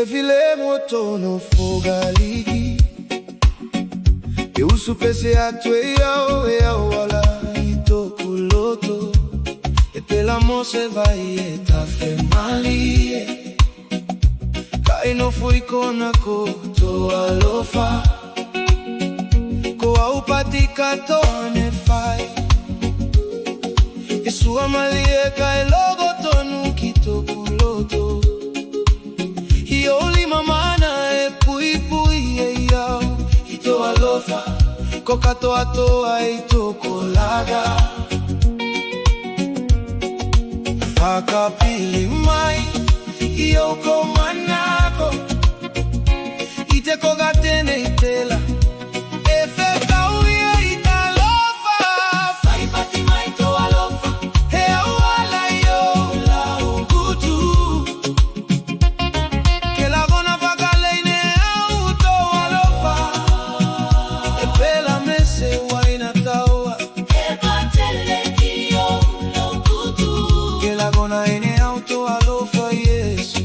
vile moto no fogaligi Eusu pese atwe yao wala itokuloto Epela mose vai etafe malie Kaino fui kona koto alofa Koa upatika toane fai Yesu amalie kai logo tonu kitokuloto Ioli mamana e pui yao Ito alofa Koka toa ito kolaga Faka pili mai Ioko manako Ite koga tene itela Efe kauye ita lofa Fai pati mai to alofa Hea wala yo la ukutu Kela gona fakaleine au to alofa Epela mese waina taua Eba tele kiyo la ukutu Kela gona ene au to alofa Yesu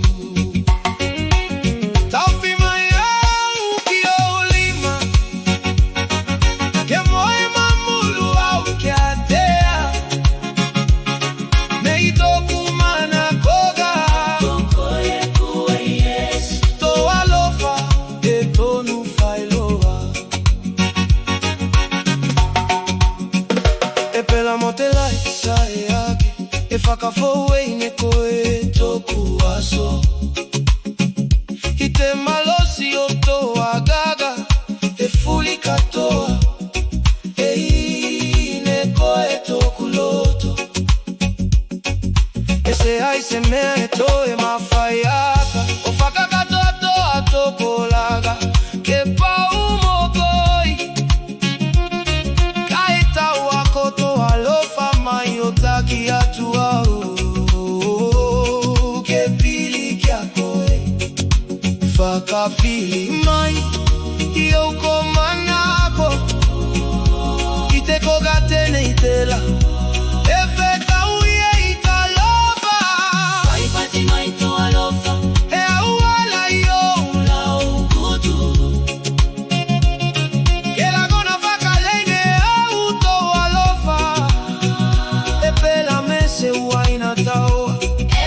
Epela motela isae ake E whakafoue ine koe toku aso Ite malosi o toa gaga E fuli katoa E ine koe toku loto E se hai se mea e toe mawhaiaka O whakakatoa toa toko laga Ke pau mokoi Kaita wakoto alofa mai otaki atua Ke pili kia koe Faka pili mai Ioko manako Ite koga tene itela Efe kauye ita lofa Fai pati mai to alofa Hea wala yo la ukutu Kela gona fakaleine au to alofa Epela mese waina taua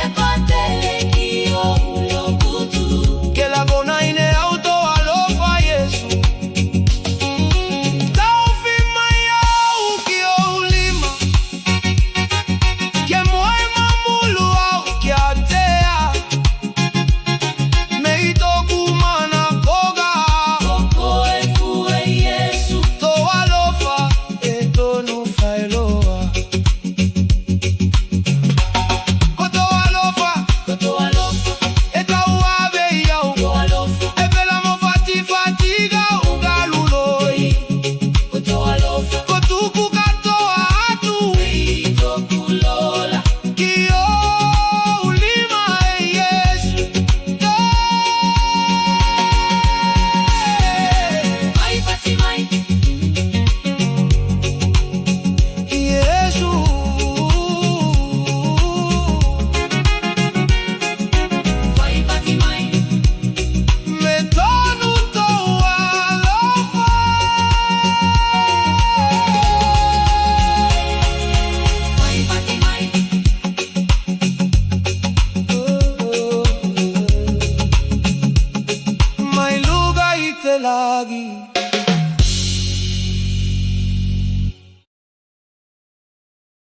Eba tele kiyo la ukutu Kela gona ine au to alofa Yesu Taufi mai au kio ulima Ke moe mamulu au kia tea Meito kumana koga Koko e fue Yesu To alofa e tonu failoa Koto alofa E tauave iau To alofa E bela mo fatiga ungaluloi Koto alofa Kotuku katoa atu Meito kulola Kio ulima e Yesu Fai pati mai Yesu Fai pati mai Me tonu toa alofa Fai pati mai Mai luga ite lagi